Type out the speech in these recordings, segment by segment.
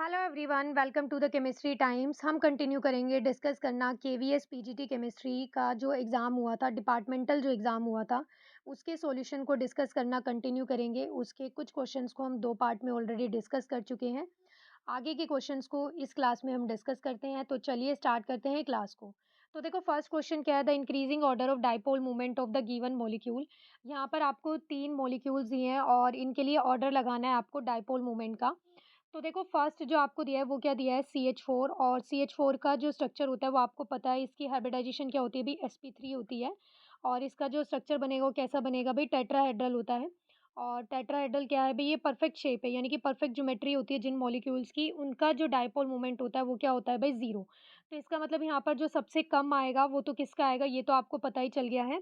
Hello everyone, welcome to the chemistry times. हम continue करेंगे discuss करना केवीएस पीजीटी केमिस्ट्री का जो एग्ज़ाम हुआ था, डिपार्टमेंटल जो एग्ज़ाम हुआ था, उसके सॉल्यूशन को डिस्कस करना कंटिन्यू करेंगे। उसके कुछ क्वेश्चंस को हम 2 पार्ट में ऑलरेडी डिस्कस कर चुके हैं। आगे के क्वेश्चंस को इस क्लास में हम डिस्कस करते हैं, तो चलिए स्टार्ट करते हैं क्लास को। तो देखो फर्स्ट क्वेश्चन क्या है, the increasing order of dipole moment of the given molecule. यहाँ पर आपको 3 मॉलिक्यूल्स दिए हैं और इनके लिए ऑर्डर लगाना है आपको डाइपोल मोमेंट का। तो देखो फर्स्ट जो आपको दिया है वो क्या दिया है, CH4। और CH4 का जो स्ट्रक्चर होता है वो आपको पता है, इसकी हाइब्रिडाइजेशन क्या होती है भाई, sp3 होती है। और इसका जो स्ट्रक्चर बनेगा वो कैसा बनेगा भाई, टेट्राहेड्रल होता है। और टेट्राहेड्रल क्या है भाई, ये परफेक्ट शेप है, यानी कि परफेक्ट ज्योमेट्री होती है जिन मॉलिक्यूल्स की, उनका जो डायपोल मोमेंट होता है वो क्या होता है भाई, जीरो। तो इसका मतलब यहाँ पर जो सबसे कम आएगा वो तो किसका आएगा, ये तो आपको पता ही चल गया है।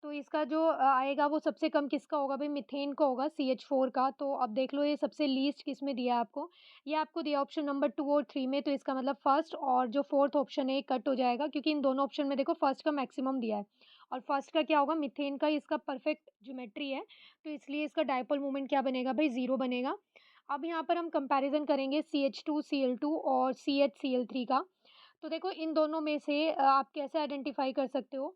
तो इसका जो आएगा वो सबसे कम किसका होगा भाई, मीथेन का होगा, CH4 का। तो अब देख लो ये सबसे लीस्ट किस में दिया है आपको, ये आपको दिया ऑप्शन नंबर 2 और 3 में। तो इसका मतलब फर्स्ट और जो फोर्थ ऑप्शन है ये कट हो जाएगा, क्योंकि इन दोनों ऑप्शन में देखो फर्स्ट का मैक्सिमम दिया है और फर्स्ट का क्या होगा, मीथेन का, इसका परफेक्ट ज्योमेट्री है, तो इसलिए इसका डायपोल मोमेंट क्या बनेगा भाई, जीरो बनेगा। अब यहाँ पर हम कंपैरिजन करेंगे CH2Cl2 और CHCl3 का। तो देखो इन दोनों में से आप कैसे आइडेंटिफाई कर सकते हो,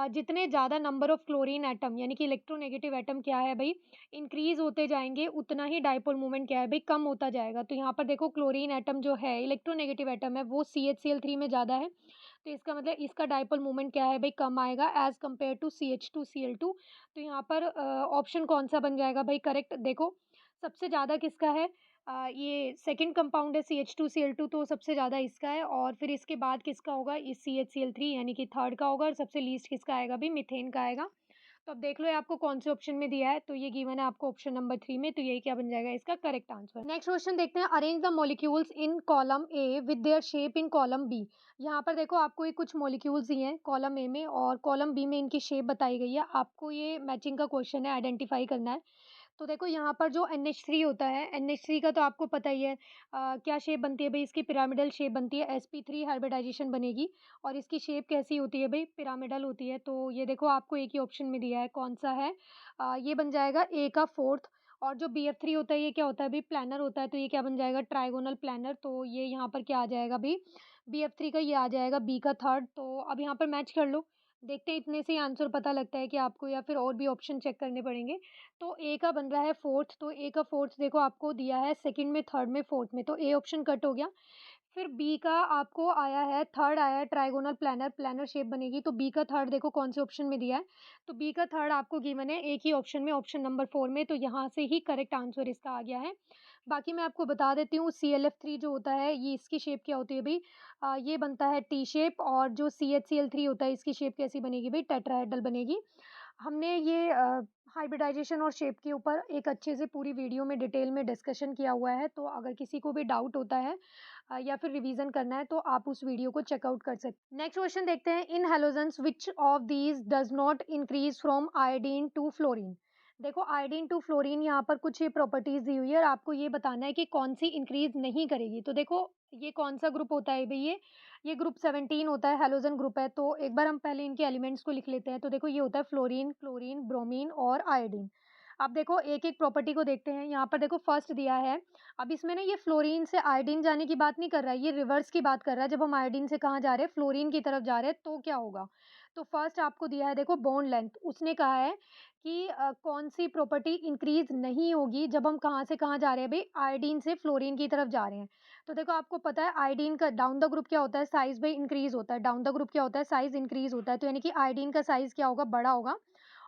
जितने ज़्यादा नंबर ऑफ क्लोरीन एटम यानी कि इलेक्ट्रोनेगेटिव एटम क्या है भाई, इंक्रीज होते जाएंगे, उतना ही डायपोल मोमेंट क्या है भाई, कम होता जाएगा। तो यहाँ पर देखो क्लोरीन एटम जो है, इलेक्ट्रोनेगेटिव एटम है, वो CHCl3 में ज़्यादा है, तो इसका मतलब इसका डायपोल मोमेंट क्या है भाई, कम आएगा एज कम्पेयर टू CH2Cl2। तो यहाँ पर ऑप्शन कौन सा बन जाएगा भाई करेक्ट, देखो सबसे ज़्यादा किसका है, ये सेकंड कंपाउंड है CH2Cl2, तो सबसे ज़्यादा इसका है। और फिर इसके बाद किसका होगा, इस CHCl3 यानी कि थर्ड का होगा। और सबसे लीस्ट किसका आएगा भाई, मीथेन का आएगा। तो अब देख लो ये आपको कौन से ऑप्शन में दिया है, तो ये गिवन है आपको ऑप्शन नंबर 3 में, तो यही क्या बन जाएगा इसका करेक्ट आंसर। नेक्स्ट क्वेश्चन देखते हैं, arrange the molecules in column A with their shape in column B. यहाँ पर देखो आपको ये कुछ मॉलिक्यूल्स दिए हैं कॉलम ए में और कॉलम बी में इनकी शेप बताई गई है। आपको ये मैचिंग का क्वेश्चन है, आइडेंटिफाई करना है। तो देखो यहाँ पर जो NH3 होता है, NH3 का तो आपको पता ही है, क्या शेप बनती है भाई, इसकी पिरामिडल शेप बनती है, sp3 हाइब्रिडाइजेशन बनेगी और इसकी शेप कैसी होती है भाई, पिरामिडल होती है। तो ये देखो आपको एक ही ऑप्शन में दिया है, कौन सा है, ये बन जाएगा ए का फोर्थ। और जो BF3 होता है ये क्या होता है भाई, प्लानर होता है, तो ये क्या बन जाएगा, ट्राइगोनल प्लानर। तो ये यहाँ पर क्या आ जाएगा भाई, BF3 का ये आ जाएगा बी का थर्ड। तो अब यहाँ पर मैच कर लो, देखते हैं इतने से ही आंसर पता लगता है कि आपको, या फिर और भी ऑप्शन चेक करने पड़ेंगे। तो ए का बन रहा है फोर्थ, तो ए का फोर्थ देखो आपको दिया है सेकंड में, थर्ड में, फोर्थ में, तो ए ऑप्शन कट हो गया। फिर बी का आपको आया है, थर्ड आया है ट्राइगोनल प्लानर, प्लानर शेप बनेगी, तो बी का थर्ड देखो कौन से ऑप्शन में दिया है, तो बी का थर्ड आपको गिवन है एक ही ऑप्शन में, ऑप्शन नंबर 4 में, तो यहाँ से ही करेक्ट आंसर इसका आ गया है। बाकी मैं आपको बता देती हूँ, ClF3 जो होता है ये, इसकी शेप क्या होती है भाई, ये बनता है टी शेप। और जो CHCl3 होता है इसकी शेप कैसी बनेगी भाई, टेट्राहेड्रल बनेगी। हमने ये हाइब्रिडाइजेशन और शेप के ऊपर एक अच्छे से पूरी वीडियो में डिटेल में डिस्कशन किया हुआ है, तो अगर किसी को भी डाउट होता है या फिर रिवीजन करना है तो आप उस वीडियो को चेकआउट कर सकते हैं। नेक्स्ट क्वेश्चन देखते हैं, in halogens which of these does not increase from iodine to fluorine. देखो आयोडीन टू फ्लोरीन यहाँ पर कुछ ये प्रॉपर्टीज दी हुई है और आपको ये बताना है कि कौन सी इंक्रीज नहीं करेगी। तो देखो ये कौन सा ग्रुप होता है भाई, ये ग्रुप 17 होता है, हेलोजन ग्रुप है। तो एक बार हम पहले इनके एलिमेंट्स को लिख लेते हैं। तो देखो ये होता है फ्लोरीन, क्लोरीन, ब्रोमीन और आयोडीन। अब देखो एक एक प्रॉपर्टी को देखते हैं। यहाँ पर देखो फर्स्ट दिया है, अब इसमें ना ये फ्लोरीन से आयोडीन जाने की बात नहीं कर रहा है, ये रिवर्स की बात कर रहा है। जब हम आयोडीन से कहाँ जा रहे हैं, फ्लोरीन की तरफ जा रहे हैं, तो क्या होगा। तो फर्स्ट आपको दिया है देखो बॉन्ड लेंथ, उसने कहा है कि कौन सी प्रॉपर्टी इंक्रीज नहीं होगी जब हम कहाँ से कहाँ जा रहे हैं भाई, आयोडीन से फ्लोरीन की तरफ जा रहे हैं। तो देखो आपको पता है आयोडीन का डाउन द ग्रुप क्या होता है, साइज भाई इंक्रीज होता है, डाउन द ग्रुप क्या होता है, साइज इंक्रीज होता है। तो यानी कि आयोडीन का साइज क्या होगा, बड़ा होगा,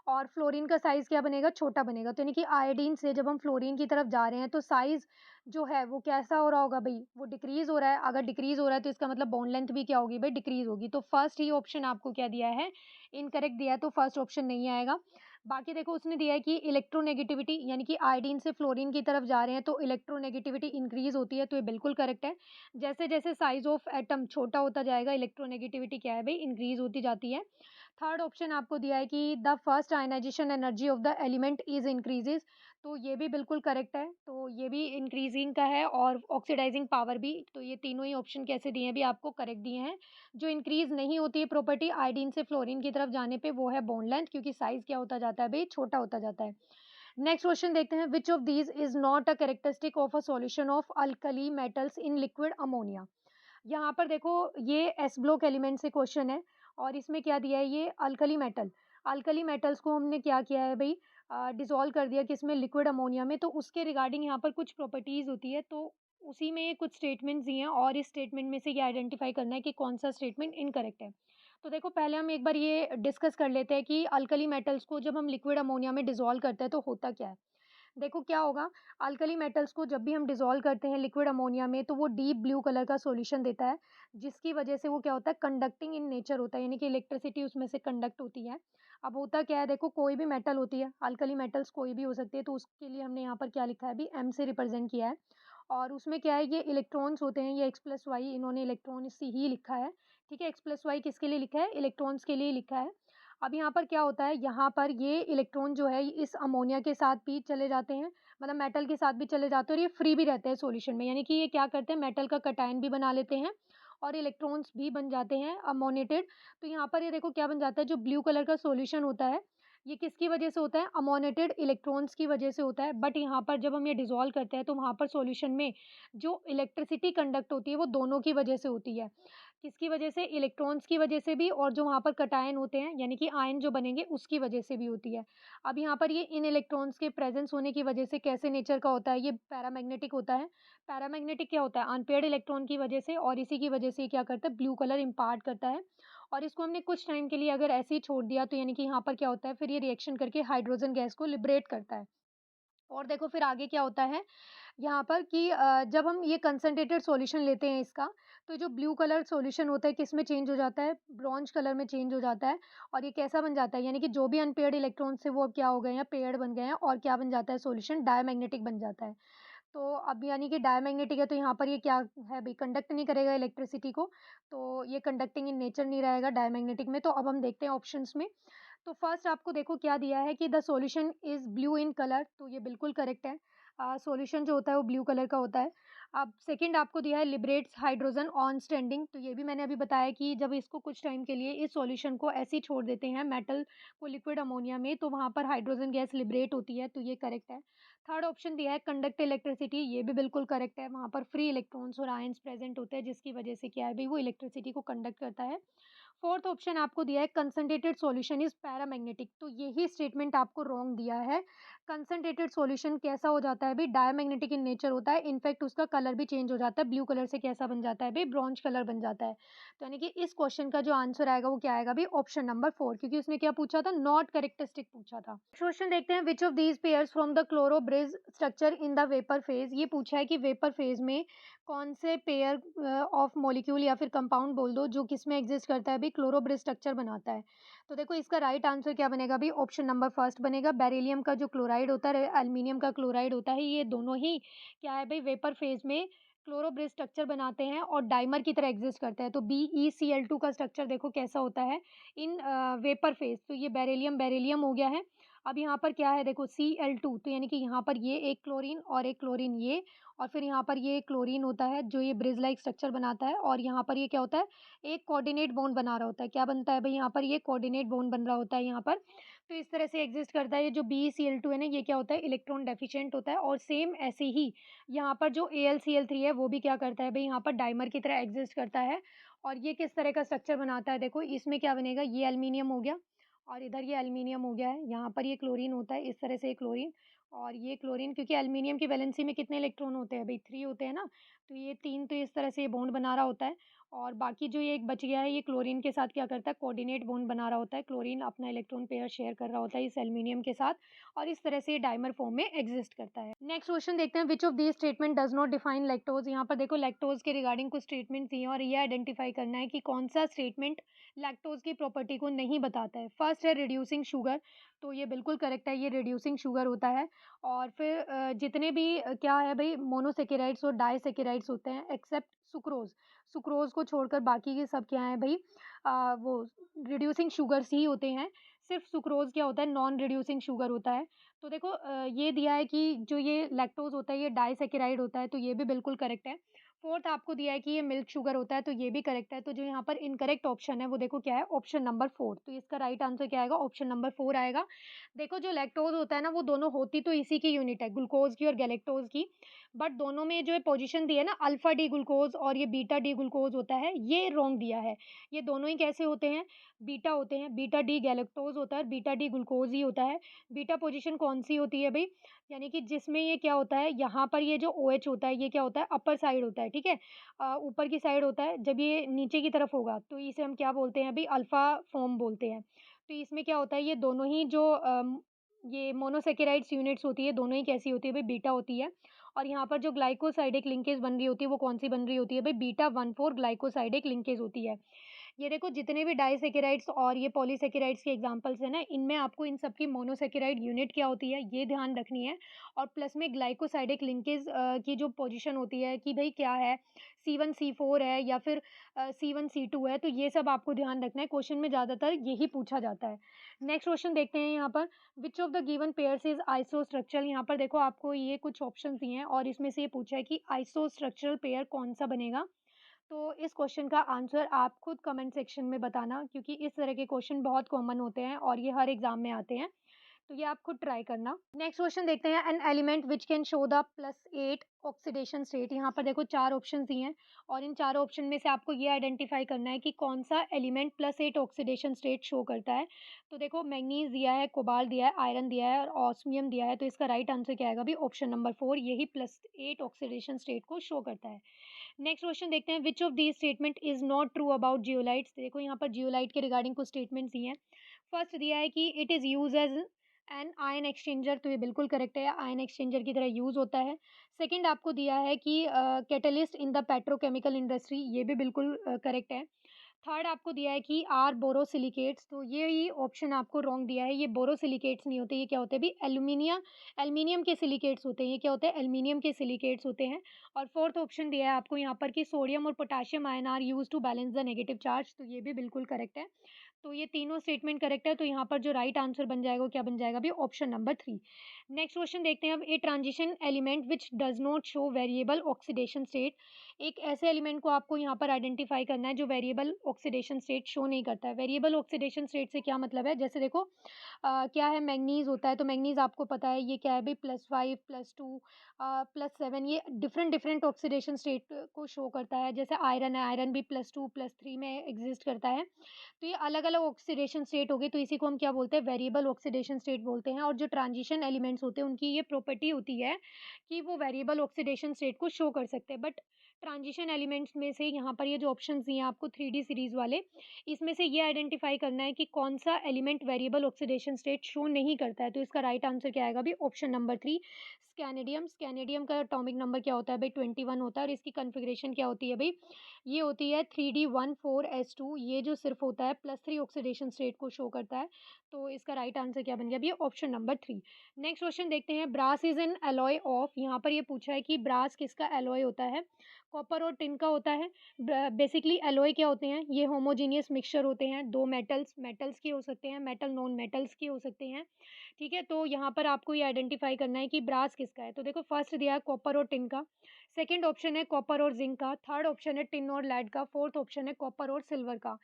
और फ्लोरीन का साइज क्या बनेगा, छोटा बनेगा। तो यानी कि आयोडीन से जब हम फ्लोरीन की तरफ जा रहे हैं तो साइज जो है वो कैसा हो रहा होगा भाई, वो डिक्रीज हो रहा है। अगर डिक्रीज हो रहा है तो इसका मतलब बॉन्ड लेंथ भी क्या होगी भाई, डिक्रीज होगी। तो फर्स्ट ही ऑप्शन आपको क्या दिया है, इनकरेक्ट दिया है, तो फर्स्ट ऑप्शन नहीं आएगा। बाकी देखो उसने दिया है कि इलेक्ट्रोनेगेटिविटी, यानी कि आयोडीन से फ्लोरीन की तरफ जा रहे हैं तो इलेक्ट्रोनेगेटिविटी इंक्रीज होती है, तो ये बिल्कुल करेक्ट है। जैसे जैसे साइज ऑफ एटम छोटा होता जाएगा, इलेक्ट्रोनेगेटिविटी क्या है भाई, इंक्रीज होती जाती है। थर्ड ऑप्शन आपको दिया है कि the first ionization energy of the element is increases, तो ये भी बिल्कुल करेक्ट है। तो ये भी इंक्रीजिंग का है और ऑक्सीडाइजिंग पावर भी। तो ये तीनों ही ऑप्शन कैसे दिए हैं भी, आपको करेक्ट दिए हैं। जो इंक्रीज नहीं होती है प्रॉपर्टी आयोडीन से फ्लोरीन की तरफ जाने पे, वो है बॉन्ड लेंथ, क्योंकि साइज क्या होता जाता है भाई, छोटा होता जाता है। नेक्स्ट क्वेश्चन देखते हैं, which of these is not a characteristic of a solution of alkali metals in liquid ammonia. यहाँ पर देखो, ये एस ब्लॉक एलिमेंट से क्वेश्चन है और इसमें क्या दिया है, ये अल्कली मेटल्स को हमने क्या किया है भाई, डिसॉल्व कर दिया किसमें, लिक्विड अमोनिया में। तो उसके रिगार्डिंग यहाँ पर कुछ प्रॉपर्टीज होती है, तो उसी में कुछ स्टेटमेंट्स दिए हैं और इस स्टेटमेंट में से ये आइडेंटिफाई करना है कि कौन सा स्टेटमेंट इनकरेक्ट है। तो देखो, पहले हम एक बार ये डिस्कस कर लेते हैं कि अल्कली मेटल्स को जब हम लिक्विड अमोनिया में डिसॉल्व करते हैं तो होता क्या है। देखो क्या होगा, अल्कली मेटल्स को जब भी हम डिसॉल्व करते हैं लिक्विड अमोनिया में तो वो डीप ब्लू कलर का सॉल्यूशन देता है, जिसकी वजह से वो क्या होता है, कंडक्टिंग इन नेचर होता है, यानी कि इलेक्ट्रिसिटी उसमें से कंडक्ट होती है। अब होता क्या है, देखो कोई भी मेटल होती है, अल्कली मेटल्स कोई भी हो सकती है, तो उसके लिए हमने यहाँ पर क्या लिखा है अभी, एम से रिप्रेजेंट किया है। और उसमें क्या है, ये इलेक्ट्रॉन्स होते हैं, ये एक्स प्लस वाई, इन्होंने इलेक्ट्रॉन से ही लिखा है। ठीक है, एक्स प्लस वाई किसके लिए लिखा है, इलेक्ट्रॉन्स के लिए लिखा है। अब यहाँ पर क्या होता है, यहाँ पर ये इलेक्ट्रॉन जो है इस अमोनिया के साथ भी चले जाते हैं, मतलब मेटल के साथ भी चले जाते हैं और ये फ्री भी रहते हैं सॉल्यूशन में, यानी कि ये क्या करते हैं, मेटल का कटायन भी बना लेते हैं और इलेक्ट्रॉन्स भी बन जाते हैं अमोनेटेड। तो यहाँ पर ये देखो क्या बन जाता है, जो ब्लू कलर का सॉल्यूशन होता है, ये किसकी वजह से होता है, अमोनेटेड इलेक्ट्रॉन्स की वजह से होता है। बट यहाँ पर जब हम ये डिसॉल्व करते हैं तो वहाँ पर सॉल्यूशन में जो इलेक्ट्रिसिटी कंडक्ट होती है वो दोनों की वजह से होती है। किसकी वजह से, इलेक्ट्रॉन्स की वजह से भी, और जो वहाँ पर कटायन होते हैं यानी कि आयन जो बनेंगे उसकी वजह से भी होती है। अब यहाँ पर ये इन इलेक्ट्रॉन्स के प्रेजेंस होने की वजह से कैसे नेचर का होता है, ये पैरामैग्नेटिक होता है। पैरामैग्नेटिक क्या होता है, अनपेयर्ड इलेक्ट्रॉन की वजह से, और इसी की वजह से ये क्या करता है, ब्लू कलर इम्पार्ट करता है। और इसको हमने कुछ टाइम के लिए अगर ऐसे ही छोड़ दिया तो यानी कि यहाँ पर क्या होता है, फिर ये रिएक्शन करके हाइड्रोजन गैस को लिबरेट करता है। और देखो फिर आगे क्या होता है यहाँ पर कि जब हम ये कंसंट्रेटेड सॉल्यूशन लेते हैं इसका, तो जो ब्लू कलर सॉल्यूशन होता है किसमें चेंज हो जाता है, ब्रॉन्ज कलर में चेंज हो जाता है। और ये कैसा बन जाता है, यानी कि जो भी अनपेयर्ड इलेक्ट्रॉन्स थे वो अब क्या हो गए हैं, पेयर्ड बन गए हैं, और क्या बन जाता है, सॉल्यूशन डायमैग्नेटिक बन जाता है। तो अब यानी कि डायमैग्नेटिक है तो यहाँ पर ये क्या है भाई, कंडक्ट नहीं करेगा इलेक्ट्रिसिटी को, तो ये कंडक्टिंग इन नेचर नहीं रहेगा डायमैग्नेटिक में। तो अब हम देखते हैं ऑप्शंस में। तो फर्स्ट आपको देखो क्या दिया है कि the solution is blue in colour, तो ये बिल्कुल करेक्ट है। सॉल्यूशन जो होता है वो ब्लू कलर का होता है। अब सेकंड आपको दिया है लिबरेट्स हाइड्रोजन ऑन स्टैंडिंग, तो ये भी मैंने अभी बताया कि जब इसको कुछ टाइम के लिए इस सॉल्यूशन को ऐसे ही छोड़ देते हैं मेटल को लिक्विड अमोनिया में, तो वहाँ पर हाइड्रोजन गैस लिबरेट होती है, तो ये करेक्ट है। थर्ड ऑप्शन दिया है कंडक्ट इलेक्ट्रिसिटी, ये भी बिल्कुल करेक्ट है, वहाँ पर फ्री इलेक्ट्रॉन्स और आयंस प्रेजेंट होते हैं जिसकी वजह से क्या है भाई, वो इलेक्ट्रिसिटी को कंडक्ट करता है। फोर्थ ऑप्शन आपको दिया है कंसंट्रेटेड सॉल्यूशन इज पैरामैग्नेटिक, तो यही स्टेटमेंट आपको रॉन्ग दिया है। कंसंट्रेटेड सॉल्यूशन कैसा हो जाता है भाई, डायमैग्नेटिक इन नेचर होता है, इनफैक्ट उसका कलर भी चेंज हो जाता है, ब्लू कलर से कैसा बन जाता है भाई, ब्रॉन्ज कलर बन जाता है। तो यानी कि इस क्वेश्चन का जो आंसर आएगा वो क्या आएगा भाई, ऑप्शन नंबर 4, क्योंकि उसने क्या पूछा था, नॉट कैरेक्टरिस्टिक पूछा था। क्वेश्चन देखते हैं, which of these pairs from the chlorobridge structure in the vapour phase, ये पूछा है कि वेपर फेज में कौन से पेयर ऑफ मॉलिक्यूल या फिर कंपाउंड बोल दो जो किसमें एग्जिस्ट करता है, भी क्लोरोब्रिज स्ट्रक्चर बनाता है। तो देखो इसका राइट आंसर क्या बनेगा भी, ऑप्शन नंबर फर्स्ट बनेगा। बेरिलियम का जो क्लोराइड होता है, एल्युमिनियम का क्लोराइड होता है, ये दोनों ही क्या है भाई, वेपर फेज में क्लोरोब्रिज स्ट्रक्चर बनाते हैं और डाइमर की तरह एग्जिस्ट करता है। तो BeCl2 का स्ट्रक्चर देखो कैसा होता है इन वेपर फेज, तो ये बेरिलियम बेरिलियम हो गया है। अब यहाँ पर क्या है देखो, Cl2, तो यानी कि यहाँ पर ये एक क्लोरीन और एक क्लोरीन ये, और फिर यहाँ पर ये क्लोरीन होता है जो ये ब्रिज लाइक स्ट्रक्चर बनाता है, और यहाँ पर ये क्या होता है, एक कोऑर्डिनेट बॉन्ड बना रहा होता है। क्या बनता है भाई, यहाँ पर ये कोऑर्डिनेट बॉन्ड बन रहा होता है यहाँ पर। तो इस तरह से एग्जिस्ट करता है। ये जो BeCl2 है ना, ये क्या होता है, इलेक्ट्रॉन डेफिशिएंट होता है। और सेम ऐसे ही यहाँ पर जो AlCl3 है वो भी क्या करता है भाई, यहाँ पर डाइमर की तरह एग्जिस्ट करता है। और ये किस तरह का स्ट्रक्चर बनाता है, देखो इसमें क्या बनेगा, ये एल्युमिनियम हो गया और इधर ये एल्युमिनियम हो गया है। यहाँ पर ये क्लोरीन होता है, इस तरह से ये क्लोरीन और ये क्लोरीन, क्योंकि एल्युमिनियम की वैलेंसी में कितने इलेक्ट्रॉन होते हैं भाई, 3 होते हैं ना, तो ये 3, तो इस तरह से ये बॉन्ड बना रहा होता है। और बाकी जो ये एक बच गया है, ये क्लोरीन के साथ क्या करता है, कोऑर्डिनेट बॉन्ड बना रहा होता है। क्लोरीन अपना इलेक्ट्रॉन पेयर शेयर कर रहा होता है इस एल्युमिनियम के साथ, और इस तरह से ये डाइमर फॉर्म में एग्जिस्ट करता है। नेक्स्ट क्वेश्चन देखते हैं, which of these statement does not define lactose. यहाँ पर देखो लैक्टोज के रिगार्डिंग कुछ स्टेटमेंट दिए हैं और ये आइडेंटिफाई करना है कि कौन सा स्टेटमेंट लैक्टोज की प्रॉपर्टी को नहीं बताता है। फर्स्ट है रिड्यूसिंग शुगर, तो ये बिल्कुल करेक्ट है, ये रिड्यूसिंग शुगर होता है। और फिर जितने भी क्या है भाई, मोनोसेकेराइड्स और डाइसेकेराइड्स होते हैं एक्सेप्ट सुक्रोज, सुक्रोज को छोड़कर बाकी के सब क्या है भाई, वो रिड्यूसिंग शुगर्स ही होते हैं। सिर्फ सुक्रोज क्या होता है, नॉन रिड्यूसिंग शुगर होता है। तो देखो ये दिया है कि जो ये लैक्टोज होता है ये डाइसेकेराइड होता है, तो ये भी बिल्कुल करेक्ट है। फोर्थ आपको दिया है कि ये मिल्क शुगर होता है, तो ये भी करेक्ट है। तो जो यहाँ पर इनकरेक्ट ऑप्शन है वो देखो क्या है, ऑप्शन नंबर 4। तो इसका राइट आंसर क्या आएगा, ऑप्शन नंबर 4 आएगा। देखो जो लैक्टोज़ होता है ना, वो दोनों होती तो इसी की यूनिट है, ग्लूकोज़ की और गैलेक्टोज़ की। बट दोनों में जो है पोज़ीशन दी है ना, अल्फ़ा डी ग्लूकोज़ और ये बीटा डी ग्लूकोज़ होता है, ये रॉन्ग दिया है। ये दोनों ही कैसे होते हैं, बीटा होते हैं। बीटा डी गैलेक्टोज़ होता है, बीटा डी ग्लूकोज़ ही होता है। बीटा पोज़ीशन कौन-सी होती है भई, यानी कि जिसमें ये क्या होता है, यहाँ पर ये जो ओएच होता है, ये क्या होता है, अपर साइड होता है, ठीक है? ऊपर की साइड होता है, जब ये नीचे की तरफ होगा, तो इसे हम क्या बोलते हैं अभी, अल्फ़ा फ़ॉर्म बोलते हैं। तो इसमें क्या होता है, ये दोनों ही जो ये मोनोसैकेराइड्स यूनिट्स होती है, दोनों ही कैसी होती है भई, बीटा होती है। और यहाँ पर जो ग्लाइकोसाइडिक लिंकेज बन रही होती है, वो कौन-सी बन रही होती है भई, बीटा 1,4 ग्लाइकोसाइडिक लिंकेज होती है। ये देखो जितने भी डाइसैकेराइड्स और ये पॉलीसैकेराइड्स के एग्ज़ाम्पल्स हैं ना, इनमें आपको इन सब की मोनोसैकेराइड यूनिट क्या होती है, ये ध्यान रखनी है। और प्लस में ग्लाइकोसाइडिक लिंकेज की जो पोज़ीशन होती है कि भई क्या है, C1 C4 है या फिर C1 C2 है, तो ये सब आपको ध्यान रखना है। क्वेश्चन में ज़्यादातर यही पूछा जाता है। नेक्स्ट क्वेश्चन देखते हैं यहाँ पर, which of the given pairs is isostructural. यहाँ पर देखो आपको ये कुछ ऑप्शंस दिए हैं और इसमें से ये पूछा है कि आइसोस्ट्रक्चरल पेयर कौन-सा बनेगा। तो इस क्वेश्चन का आंसर आप खुद कमेंट सेक्शन में बताना, क्योंकि इस तरह के क्वेश्चन बहुत कॉमन होते हैं और ये हर एग्ज़ाम में आते हैं। तो ये आप खुद ट्राई करना। नेक्स्ट क्वेश्चन देखते हैं, an element which can show the +8 oxidation state. यहाँ पर देखो 4 ऑप्शंस दिए हैं और इन चारों ऑप्शन में से आपको ये आइडेंटिफाई करना है कि कौन-सा एलिमेंट +8 ऑक्सीडेशन स्टेट शो करता है। तो देखो मैंगनीज़ दिया है, कोबाल्ट दिया है, आयरन दिया है और ऑस्मियम दिया है। तो इसका राइट आंसर क्या आएगा अभी, ऑप्शन नंबर 4, यही +8 ऑक्सीडेशन स्टेट को शो करता है। नेक्स्ट क्वेश्चन देखते हैं, which of these statement is not true about zeolites. देखो यहाँ पर जियोलाइट के रिगार्डिंग कुछ स्टेटमेंट्स दिए हैं। फर्स्ट दिया है कि it is used as an ion exchanger, तो ये बिल्कुल करेक्ट है, आयन एक्सचेंजर की तरह यूज़ होता है। सेकंड आपको दिया है कि catalyst in the petrochemical industry, ये भी बिल्कुल करेक्ट है। थर्ड आपको दिया है कि आर बोरोसिलिकेट्स, तो ये ही ऑप्शन आपको रॉन्ग दिया है, ये बोरोसिलिकेट्स नहीं होते, ये क्या होते हैं अभी, एल्युमिनियम के सिलिकेट्स होते हैं, ये क्या होते हैं, एल्युमिनियम के सिलिकेट्स होते हैं। और फोर्थ ऑप्शन दिया है आपको यहाँ पर कि सोडियम और potassium ion are used to balance the negative charge, तो ये भी बिल्कुल करेक्ट है। तो ये तीनों स्टेटमेंट करेक्ट है, तो यहाँ पर जो राइट आंसर बन जाएगा वो क्या बन जाएगा अभी, ऑप्शन नंबर 3। नेक्स्ट क्वेश्चन देखते हैं अब, a transition element which does not show variable oxidation state. एक ऐसे एलिमेंट को आपको यहाँ पर आइडेंटिफाई करना है जो वेरिएबल ऑक्सीडेशन स्टेट शो नहीं करता है। वेरिएबल ऑक्सीडेशन स्टेट से क्या मतलब है, जैसे देखो क्या है, मैंगनीज़ होता है, तो मैंगनीज़ आपको पता है ये क्या है भई, +5 +2 +7, ये डिफरेंट डिफरेंट ऑक्सीडेशन स्टेट को शो करता है। जैसे आयरन है, आयरन भी +2 +3 में एग्ज़िस्ट करता है। तो ये अलग-अलग ऑक्सीडेशन स्टेट हो गई, तो इसी को हम क्या बोलते हैं, वेरिएबल ऑक्सीडेशन स्टेट बोलते हैं। और जो ट्रांजिशन एलिमेंट्स होते हैं उनकी ये प्रॉपर्टी होती है कि वो वेरिएबल ऑक्सीडेशन स्टेट को शो कर सकते हैं। बट ट्रांजिशन एलिमेंट्स में से यहाँ पर ये जो ऑप्शंस दिए हैं आपको 3D सीरीज़ वाले, इसमें से ये आइडेंटिफ़ाई करना है कि कौन-सा element variable oxidation state show नहीं करता है। तो इसका राइट आंसर क्या आएगा अभी, ऑप्शन नंबर 3, स्कैनेडियम। स्कैनेडियम का एटॉमिक नंबर क्या होता है भई, 21 होता है और इसकी कॉन्फ़िगरेशन क्या होती है भई, ये होती है 3D14S2, ये जो सिर्फ़ होता है +3 ऑक्सीडेशन स्टेट को शो करता है। तो इसका राइट आंसर क्या बन गया भई, ऑप्शन नंबर 3। नेक्स्ट क्वेश्चन देखते हैं, brass is an alloy of. यहाँ पर ये पूछा है कि ब्रास किसका एलॉय होता है, कॉपर और टिन का होता है। बेसिकली एलॉय क्या होते हैं, ये होमोजेनियस मिक्सचर होते हैं, दो मेटल्स के हो सकते हैं, मेटल नॉन मेटल्स के हो सकते हैं, ठीक है। तो यहाँ पर आपको ये आइडेंटिफाई करना है कि ब्रास किसका है। तो देखो फर्स्ट दिया है कॉपर और टिन का, सेकंड ऑप्शन है कॉपर और जिंक का, थर्ड ऑप्शन है टिन और लेड का, फोर्थ ऑप्शन है कॉपर और सिल्वर का।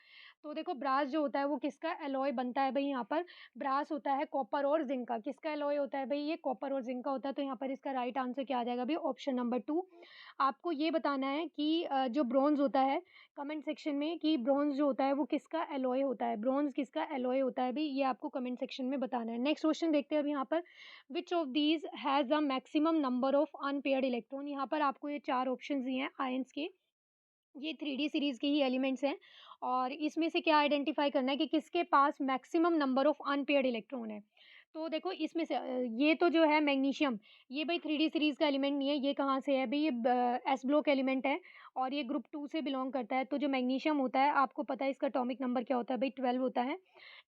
तो देखो ब्रास जो होता है वो किसका एलॉय बनता है भाई, यहाँ पर ब्रास होता है कॉपर और जिंक का। किसका एलॉय होता है भाई, ये कॉपर और जिंक का होता है। तो यहाँ पर इसका राइट आंसर क्या आ जाएगा भाई, ऑप्शन नंबर 2। आपको ये बताना है कि जो ब्रोंज़ होता है, कमेंट सेक्शन में कि ब्रोंज़ जो होता है वो किसका एलॉय होता है, ब्रोंज़ किसका एलॉय होता है भई, ये आपको कमेंट सेक्शन में बताना है। नेक्स्ट क्वेश्चन देखते हैं अब यहाँ पर, which of these has the maximum number of unpaired electron. यहाँ पर आपको ये 4 ऑप्शंस दिए हैं आयन्स के, ये 3D सीरीज़ के ही एलिमेंट्स हैं और इसमें से क्या आइडेंटिफ़ाई करना है कि किसके पास maximum number of unpaired electron है। तो देखो इसमें से ये तो जो है मैग्नीशियम, ये भई 3D सीरीज़ का एलिमेंट नहीं है, ये कहाँ से है भई, ये एस ब्लॉक एलिमेंट है और ये ग्रुप 2 से बिलॉन्ग करता है। तो जो मैग्नीशियम होता है, आपको पता है इसका एटॉमिक नंबर क्या होता है भई, 12 होता है।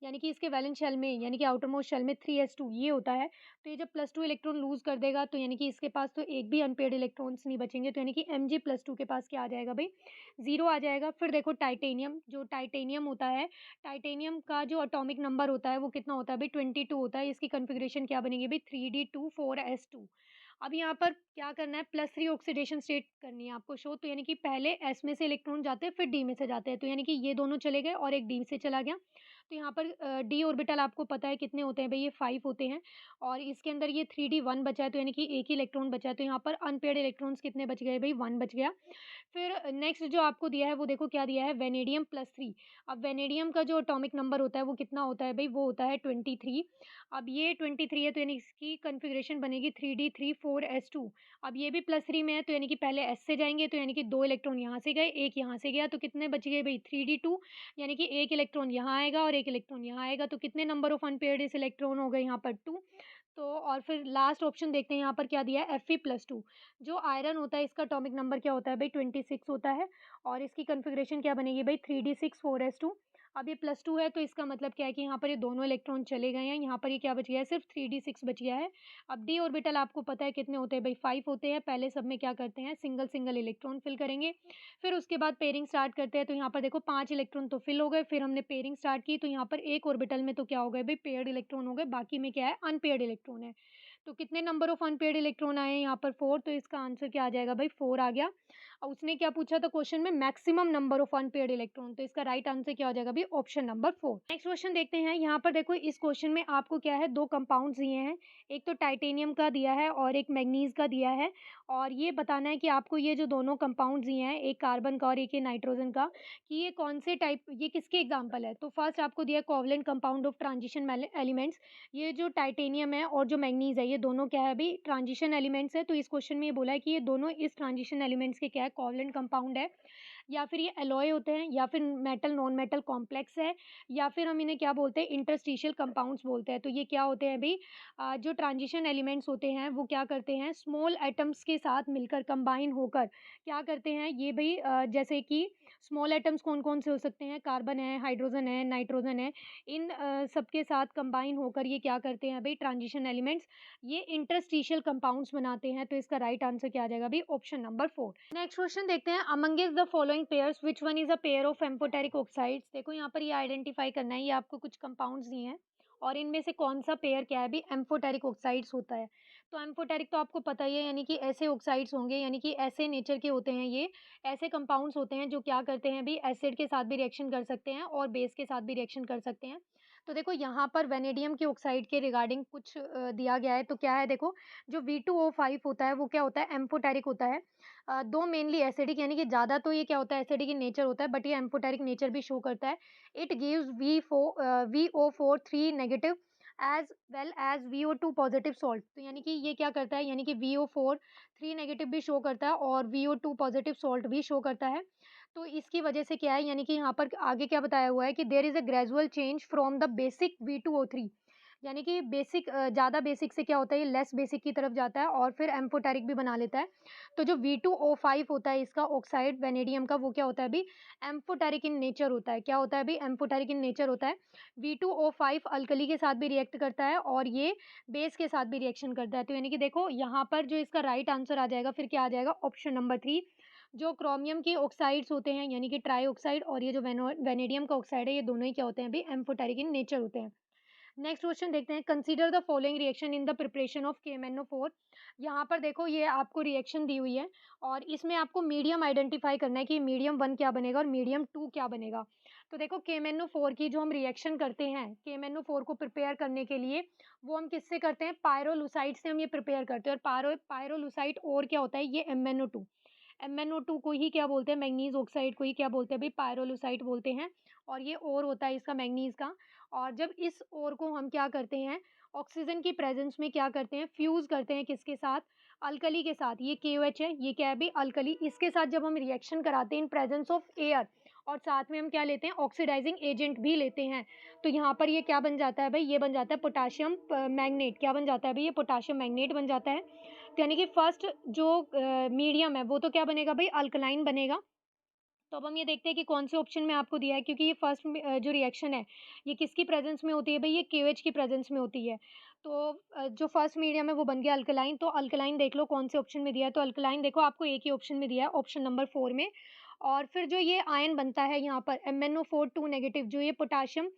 यानी कि इसके वैलेंस शेल में, यानी कि आउटर मोस्ट शेल में 3s2 ये होता है। तो ये जब +2 इलेक्ट्रॉन लूज़ कर देगा, तो यानी कि इसके पास तो एक भी अनपेयर्ड इलेक्ट्रॉन्स नहीं बचेंगे। तो यानी कि Mg+2 के पास क्या आ जाएगा भई, 0 आ जाएगा। फिर देखो टाइटेनियम, जो टाइटेनियम होता है, टाइटेनियम का जो एटॉमिक नंबर होता है वो कितना होता है भई, 22 होता है। इसकी कॉन्फ़िगरेशन क्या बनेगी भई, 3d24s2। अब यहाँ पर क्या करना है, +3 ऑक्सीडेशन स्टेट करनी है आपको शो, तो यानी कि पहले S में से इलेक्ट्रॉन जाते हैं, फिर D में से जाते हैं, तो यानी कि ये दोनों चले गए और एक D से चला गया। तो यहाँ पर D ऑर्बिटल आपको पता है कितने होते हैं भई, ये 5 होते हैं और इसके अंदर ये 3D 1 बचा है, तो यानी कि एक ही इलेक्ट्रॉन बचा है, तो यहाँ पर अनपेयर्ड इलेक्ट्रॉन्स कितने बच गए भई, 1 बच गया। फिर नेक्स्ट जो आपको दिया है वो देखो क्या दिया है, वेनेडियम +3। अब वेनेडियम का जो एटॉमिक नंबर होता है वो कितना होता है भई, वो होता है 23। अब ये 23 है तो यानी इसकी कॉन्फ़िगरेशन बनेगी 3d34s2। अब ये भी +3 में है तो यानी कि पहले S से जाएँगे, तो यानी कि 2 इलेक्ट्रॉन यहाँ से गए, 1 यहाँ से गया, तो कितने बच गए भई, 3d2, यानी कि 1 इलेक्ट्रॉन यहाँ आएगा और 1 इलेक्ट्रॉन यहाँ आएगा, तो कितने नंबर ऑफ अनपेयर्ड इस इलेक्ट्रॉन हो गए यहाँ पर 2। तो और फिर लास्ट ऑप्शन देखते हैं यहाँ पर क्या दिया है, Fe+2। जो आयरन होता है इसका एटॉमिक नंबर क्या होता है भई, 26 होता है और इसकी कॉन्फ़िगरेशन क्या बनेगी भई, 3d6 4s2। अब ये +2 है तो इसका मतलब क्या है कि यहाँ पर ये दोनों इलेक्ट्रॉन चले गए हैं, यहाँ पर ये क्या बच गया है, सिर्फ़ 3d6 बच गया है। अब d ऑर्बिटल आपको पता है कितने होते हैं भई, 5 होते हैं। पहले सब में क्या करते हैं, सिंगल-सिंगल इलेक्ट्रॉन फिल करेंगे, फिर उसके बाद पेयरिंग स्टार्ट करते हैं, तो यहाँ पर देखो 5 इलेक्ट्रॉन तो फिल हो गए, फिर हमने पेयरिंग स्टार्ट की, तो यहाँ पर एक ऑर्बिटल में तो क्या हो गए भई, पेयर्ड इलेक्ट्रॉन हो गए, बाकी में क्या है, अनपेयर्ड इलेक्ट्रॉन है। तो कितने नंबर ऑफ अनपेयर्ड इलेक्ट्रॉन आए हैं यहाँ पर, 4, तो इसका आंसर क्या आ जाएगा भई, 4 आ गया। और उसने क्या पूछा था क्वेश्चन में, maximum number of unpaired electron, तो इसका राइट आंसर क्या हो जाएगा भई, ऑप्शन नंबर 4। नेक्स्ट क्वेश्चन देखते हैं, यहाँ पर देखो इस क्वेश्चन में आपको क्या है, 2 कंपाउंड्स दिए हैं, एक तो टाइटेनियम का दिया है और एक मैंगनीज का दिया है और ये बताना है कि आपको ये जो दोनों कंपाउंड्स दिए हैं, एक कार्बन का और एक ये नाइट्रोजन का, कि ये कौन से टाइप, ये किसके एग्जाम्पल है। तो फर्स्ट आपको दिया है covalent compound of transition elements. ये जो टाइटेनियम है और जो मैंगनीज है, ये दोनों क्या है भई, ट्रांजिशन एलिमेंट्स है। तो इस क्वेश्चन में ये बोला है कि ये दोनों इस ट्रांजिशन एलिमेंट्स के क्या है, कोवलेंट कंपाउंड है, या फिर ये एलॉय होते हैं, या फिर मेटल नॉन मेटल कॉम्प्लेक्स है, या फिर हम इन्हें क्या बोलते हैं, इंटरस्टिशियल कंपाउंड्स बोलते हैं। तो ये क्या होते हैं भई, जो ट्रांजिशन एलिमेंट्स होते हैं वो क्या करते हैं, स्मॉल एटम्स के साथ मिलकर कंबाइन होकर क्या करते हैं ये भई, जैसे कि स्मॉल एटम्स कौन-कौन से हो सकते हैं, कार्बन है, हाइड्रोजन है, नाइट्रोजन है, इन सबके साथ कंबाइन होकर ये क्या करते हैं भई, ट्रांजिशन एलिमेंट्स, ये इंटरस्टिशियल कंपाउंड्स बनाते हैं। तो इसका राइट आंसर क्या आ जाएगा भई, ऑप्शन नंबर 4। नेक्स्ट क्वेश्चन देखते हैं, amongst the following pairs which one is a pair of amphoteric oxides. देखो यहाँ पर ये आइडेंटिफाई करना है, ये आपको कुछ कंपाउंड्स दिए हैं और इनमें से कौन सा पेयर क्या है भी, एम्फोटेरिक ऑक्साइड्स होता है। तो एम्फोटेरिक तो आपको पता ही है, यानी कि ऐसे ऑक्साइड्स होंगे, यानी कि ऐसे नेचर के होते हैं, ये ऐसे कंपाउंड्स होते हैं जो क्या करते हैं भी, एसिड के साथ भी रिएक्शन कर सकते हैं और बेस के साथ भी रिएक्शन कर सकते हैं। तो देखो यहाँ पर वेनेडियम की ऑक्साइड के रिगार्डिंग कुछ दिया गया है, तो क्या है देखो, जो V2O5 होता है वो क्या होता है, एम्फोटेरिक होता है। दो मेनली एसिडिक, यानी कि ज़्यादा तो ये क्या होता है, एसिडिक इन नेचर होता है, बट ये एम्फोटेरिक नेचर भी शो करता है। It gives VO4 3 negative as well as VO2 positive salt. तो यानी कि ये क्या करता है, यानी कि VO4 3 नेगेटिव भी शो करता है और VO2 पॉजिटिव सॉल्ट भी शो करता है। तो इसकी वजह से क्या है, यानी कि यहाँ पर आगे क्या बताया हुआ है कि there is a gradual change from the basic V2O3, यानी कि बेसिक ज़्यादा बेसिक से क्या होता है, ये लेस बेसिक की तरफ जाता है और फिर एम्फोटेरिक भी बना लेता है। तो जो V2O5 होता है इसका ऑक्साइड वेनेडियम का, वो क्या होता है अभी, एम्फोटेरिक इन नेचर होता है। क्या होता है अभी, एम्फोटेरिक इन नेचर होता है। V2O5 अल्कली के साथ भी रिएक्ट करता है और ये बेस के साथ भी रिएक्शन करता है। तो यानी कि देखो यहाँ पर जो इसका राइट आंसर आ जाएगा, फिर क्या आ जाएगा, ऑप्शन नंबर 3। जो क्रोमियम के ऑक्साइड्स होते हैं, यानी कि ट्राई ऑक्साइड, और ये जो वेनेडियम का ऑक्साइड है, ये दोनों ही क्या होते हैं अभी, एम्फोटेरिक इन नेचर होते हैं। नेक्स्ट क्वेश्चन देखते हैं, consider the following reaction in the preparation of KMnO4। यहाँ पर देखो ये आपको रिएक्शन दी हुई है और इसमें आपको मीडियम आइडेंटिफाई करना है कि मीडियम 1 क्या बनेगा और मीडियम 2 क्या बनेगा। तो देखो KMnO4 की जो हम रिएक्शन करते हैं, KMnO4 को प्रिपेयर करने के लिए, वो हम किससे करते हैं, पायरोलुसाइड से हम ये प्रिपेयर करते हैं। और पायरोलुसाइड और क्या होता है, ये MnO2। MnO2 को ही क्या बोलते हैं, मैंगनीज ऑक्साइड को ही क्या बोलते हैं भाई, पायरोलुसाइड बोलते हैं। और ये और होता है इसका मैंगनीज का। और जब इस ओर को हम क्या करते हैं, ऑक्सीजन की प्रेजेंस में क्या करते हैं, फ्यूज करते हैं किसके साथ, अल्कली के साथ। ये KOH है, ये क्या है भी, अल्कली। इसके साथ जब हम रिएक्शन कराते हैं इन प्रेजेंस ऑफ एयर, और साथ में हम क्या लेते हैं, ऑक्सीडाइजिंग एजेंट भी लेते हैं, तो यहाँ पर ये क्या बन जाता है भाई, ये बन जाता है पोटाशियम मैग्नेट। क्या बन जाता है भाई, ये पोटाशियम मैग्नेट बन जाता है। तो यानी कि फर्स्ट जो मीडियम है वो तो क्या बनेगा भाई, अल्कलाइन बनेगा। तो अब हम ये देखते हैं कि कौन से ऑप्शन में आपको दिया है, क्योंकि ये फर्स्ट जो रिएक्शन है ये किसकी प्रेजेंस में होती है भाई, ये KOH की प्रेजेंस में होती है। तो जो फर्स्ट मीडियम है वो बन गया अल्कलाइन। तो अल्कलाइन देख लो कौन से ऑप्शन में दिया है, तो अल्कलाइन देखो आपको एक ही ऑप्शन में दिया है, ऑप्शन नंबर 4 में। और फिर जो ये आयन बनता है यहाँ पर MnO4 2 नेगेटिव, जो ये पोटेशियम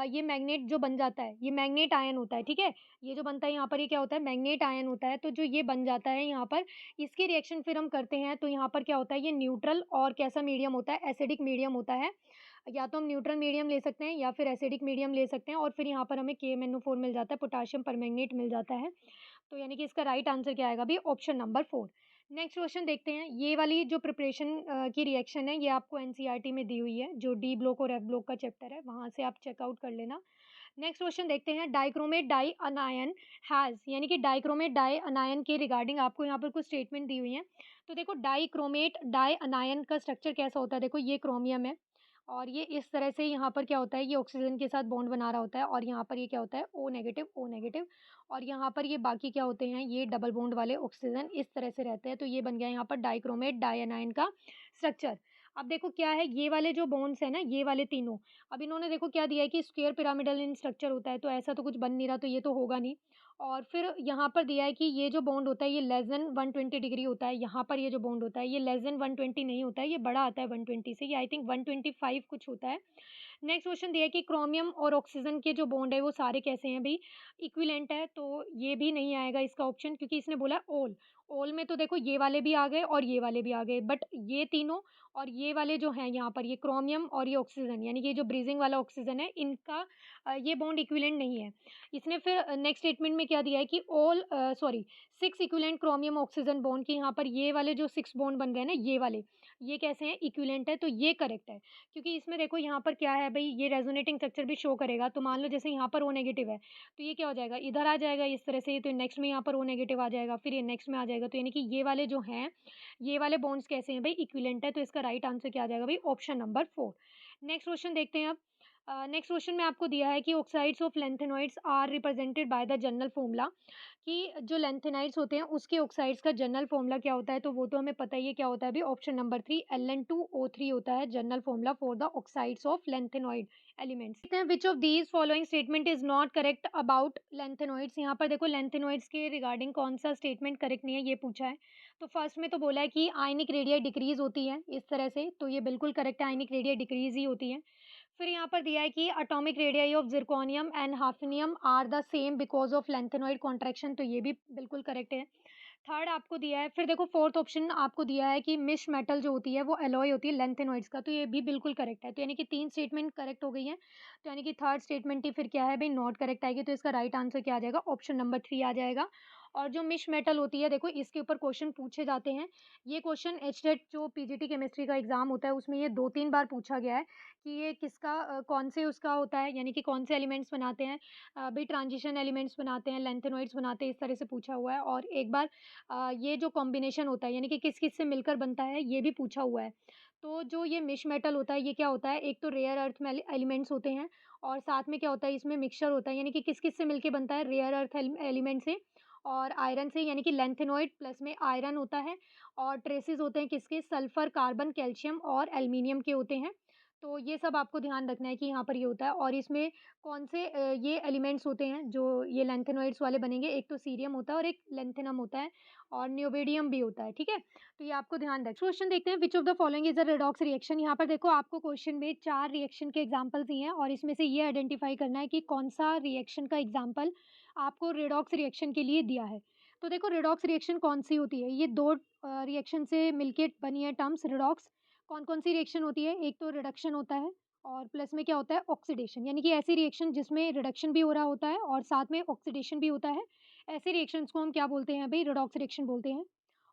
ये मैग्नेट जो बन जाता है, ये मैग्नेट आयन होता है, ठीक है? ये जो बनता है यहाँ पर ये क्या होता है, मैग्नेट आयन होता है। तो जो ये बन जाता है यहाँ पर, इसकी रिएक्शन फिर हम करते हैं तो यहाँ पर क्या होता है, ये न्यूट्रल और कैसा मीडियम होता है, एसिडिक मीडियम होता है। या तो हम न्यूट्रल मीडियम ले सकते हैं या फिर एसिडिक मीडियम ले सकते हैं, और फिर यहाँ पर हमें KMnO4 मिल जाता है, पोटेशियम परमैंगनेट मिल जाता है। तो यानी कि इसका राइट आंसर क्या आएगा, अभी ऑप्शन नंबर 4। नेक्स्ट क्वेश्चन देखते हैं। ये वाली जो प्रिपरेशन की रिएक्शन है, ये आपको एनसीईआरटी में दी हुई है, जो डी ब्लॉक और एफ ब्लॉक का चैप्टर है, वहाँ से आप चेकआउट कर लेना। नेक्स्ट क्वेश्चन देखते हैं। डाइक्रोमेट डाई अनायन हैज़, यानी कि डाइक्रोमेट डाई अनायन के रिगार्डिंग आपको यहाँ पर कुछ स्टेटमेंट दी हुई है। तो देखो, डाइक्रोमेट डाई अनायन का स्ट्रक्चर कैसा होता है, देखो ये क्रोमियम है, और ये इस तरह से यहाँ पर क्या होता है, ये ऑक्सीजन के साथ बॉन्ड बना रहा होता है, और यहाँ पर ये क्या होता है, ओ नेगेटिव ओ नेगेटिव, और यहाँ पर ये बाकी क्या होते हैं, ये डबल बॉन्ड वाले ऑक्सीजन इस तरह से रहते हैं। तो ये बन गया यहाँ पर डाइक्रोमेट डायनाइन का स्ट्रक्चर। अब देखो क्या है, ये वाले जो बॉन्ड्स है ना, ये वाले तीनों, अब इन्होंने देखो क्या दिया है कि स्क्वायर पिरामिडल इन स्ट्रक्चर होता है, तो ऐसा तो कुछ बन नहीं रहा, तो ये तो होगा नहीं। और फिर यहाँ पर दिया है कि ये जो बॉन्ड होता है ये लेस देन 120 डिग्री होता है। यहाँ पर ये जो बॉन्ड होता है ये लेस देन 120 नहीं होता है, ये बड़ा आता है 120 से, ये आई थिंक 125 कुछ होता है। नेक्स्ट क्वेश्चन दिया है कि क्रोमियम और ऑक्सीजन के जो बॉन्ड है वो सारे कैसे हैं भाई, इक्विवेलेंट है। तो ये भी नहीं आएगा इसका ऑप्शन, क्योंकि इसने बोला है ऑल। ऑल में तो देखो ये वाले भी आ गए और ये वाले भी आ गए, बट ये तीनों और ये वाले जो हैं यहाँ पर, ये क्रोमियम और ये ऑक्सीजन, यानी कि ये जो ब्रीजिंग वाला ऑक्सीजन है, इनका ये बॉन्ड इक्विवेलेंट नहीं है। इसने फिर नेक्स्ट स्टेटमेंट में क्या दिया है कि all sorry 6 equivalent chromium oxygen bond की, यहाँ पर ये वाले जो 6 बॉन्ड बन गए ना, ये वाले, ये कैसे हैं, इक्विवेलेंट है। तो ये करेक्ट है, क्योंकि इसमें देखो यहाँ पर क्या है भाई, ये रेजोनेटिंग स्ट्रक्चर भी शो करेगा। तो मान लो जैसे यहाँ पर ओ नेगेटिव है, तो ये क्या हो जाएगा, इधर आ जाएगा इस तरह से, तो नेक्स्ट में यहाँ पर ओ नेगेटिव आ जाएगा, फिर ये नेक्स्ट में आ जाएगा। तो यानी कि ये वाले जो हैं, ये वाले बॉन्ड्स कैसे हैं भाई, इक्विवेलेंट है। तो इसका राइट आंसर क्या आ जाएगा भाई, ऑप्शन नंबर 4। नेक्स्ट क्वेश्चन देखते हैं अब। नेक्स्ट क्वेश्चन में आपको दिया है कि oxides of lanthanoids are represented by the general formula, कि जो लैंथेनाइड्स होते हैं उसके ऑक्साइड्स का जनरल फॉर्मूला क्या होता है। तो वो तो हमें पता ही है क्या होता है अभी, ऑप्शन नंबर 3 Ln2O3 होता है general formula for the oxides of lanthanoid elements. देखते हैं which of these following statement is not correct about lanthanoids. यहाँ पर देखो लैंथेनॉइड्स के रिगार्डिंग कौन सा स्टेटमेंट करेक्ट नहीं है, ये पूछा है। तो फर्स्ट में तो बोला है कि आयनिक रेडियाई डिक्रीज होती है इस तरह से, तो ये बिल्कुल करेक्ट है, आयनिक रेडियाई डिक्रीज ही होती है। फिर यहाँ पर दिया है कि atomic radii of zirconium and hafnium are the same because of lanthanoid contraction, तो ये भी बिल्कुल करेक्ट है। थर्ड आपको दिया है, फिर देखो फोर्थ ऑप्शन आपको दिया है कि मिश मेटल जो होती है वो एलॉय होती है लैंथेनॉइड्स का, तो ये भी बिल्कुल करेक्ट है। तो यानी कि 3 स्टेटमेंट करेक्ट हो गई हैं। तो यानी कि थर्ड स्टेटमेंट ही फिर क्या है भाई, नॉट करेक्ट आएगी। तो इसका राइट आंसर क्या आ जाएगा, ऑप्शन नंबर 3 आ जाएगा। और जो मिश मेटल होती है, देखो इसके ऊपर क्वेश्चन पूछे जाते हैं। ये क्वेश्चन एचटेट जो पीजीटी केमिस्ट्री का एग्जाम होता है उसमें ये 2-3 बार पूछा गया है कि ये किसका कौन से उसका होता है, यानी कि कौन से एलिमेंट्स बनाते हैं, भाई ट्रांजिशन एलिमेंट्स बनाते हैं, लैंथेनॉइड्स बनाते हैं, इस तरह से पूछा हुआ है। और एक बार ये जो कॉम्बिनेशन होता है, यानी कि किस-किस से मिलकर बनता है, ये भी पूछा हुआ है। तो जो ये मिश मेटल होता है, ये क्या होता है, एक तो रेयर अर्थ में एलिमेंट्स होते हैं, और साथ में क्या होता है, इसमें मिक्सचर होता है, यानी कि किस-किस से मिलके बनता है, रेयर अर्थ एलिमेंट से और आयरन से, यानी कि लैंथेनॉइड प्लस में आयरन होता है, और ट्रेसेस होते हैं किसके, सल्फर, कार्बन, कैल्शियम और एल्युमिनियम के होते हैं। तो ये सब आपको ध्यान रखना है कि यहाँ पर ये होता है। और इसमें कौन से ये एलिमेंट्स होते हैं जो ये लैंथेनॉइड्स वाले बनेंगे, एक तो सीरियम होता है और एक लैंथेनम होता है, और नियोबिडियम भी होता है, ठीक है। तो ये आपको ध्यान रख। क्वेश्चन देखते हैं, which of the following is a redox reaction. यहाँ पर देखो आपको क्वेश्चन में 4 रिएक्शन के एग्जाम्पल दिए हैं, और इसमें से ये आइडेंटिफाई करना है कि कौन सा रिएक्शन का एग्जाम्पल आपको रेडॉक्स रिएक्शन के लिए दिया है। तो देखो रेडॉक्स रिएक्शन कौन सी होती है, ये 2 रिएक्शन से मिलके बनी है टर्म्स रेडॉक्स। कौन-कौन सी रिएक्शन होती है, एक तो रिडक्शन होता है, और प्लस में क्या होता है, ऑक्सीडेशन, यानी कि ऐसी रिएक्शन जिसमें रिडक्शन भी हो रहा होता है और साथ में ऑक्सीडेशन भी होता है। ऐसे रिएक्शंस को हम क्या बोलते हैं भई, रेडॉक्स रिएक्शन बोलते हैं।